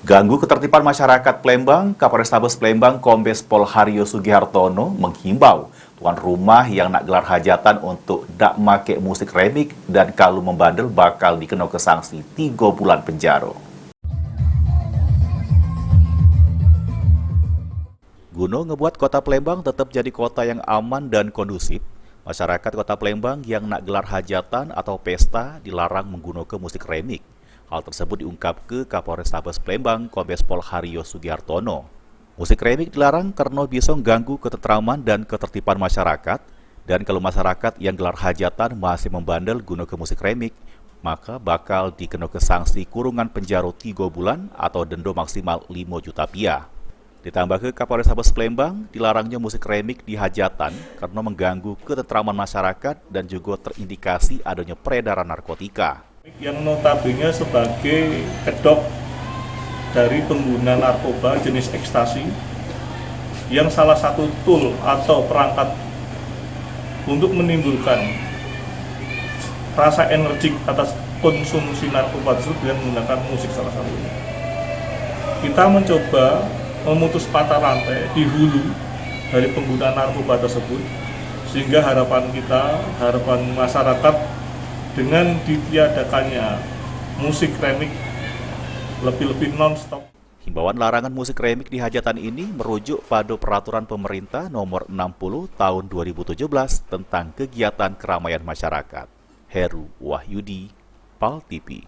Ganggu ketertiban masyarakat Palembang, Kapolrestabes Palembang Kombes Pol Haryo Sugihartono menghimbau tuan rumah yang nak gelar hajatan untuk dak make musik remik dan kalau membandel bakal dikenal ke sanksi 3 bulan penjara. Guna ngebuat kota Palembang tetap jadi kota yang aman dan kondusif, masyarakat kota Palembang yang nak gelar hajatan atau pesta dilarang menggunakan musik remik. Hal tersebut diungkap ke Kapolrestabes Palembang Kombes Pol Haryo Sugihartono. Musik remik dilarang karena bisa mengganggu ketentraman dan ketertiban masyarakat, dan kalau masyarakat yang gelar hajatan masih membandel guna ke musik remik, maka bakal dikenakan sanksi kurungan penjara 3 bulan atau denda maksimal 5 juta rupiah. Ditambah ke Kapolrestabes Palembang, dilarangnya musik remik di hajatan karena mengganggu ketentraman masyarakat dan juga terindikasi adanya peredaran narkotika. Yang notabene sebagai kedok dari pengguna narkoba jenis ekstasi yang salah satu tool atau perangkat untuk menimbulkan rasa energik atas konsumsi narkoba tersebut dengan menggunakan musik salah satunya. Kita mencoba memutus mata rantai di hulu dari pengguna narkoba tersebut, sehingga harapan kita, harapan masyarakat dengan ditiadakannya musik remik lebih-lebih non-stop. Himbauan larangan musik remik di hajatan ini merujuk pada Peraturan Pemerintah Nomor 60 Tahun 2017 tentang kegiatan keramaian masyarakat. Heru Wahyudi, PAL TV.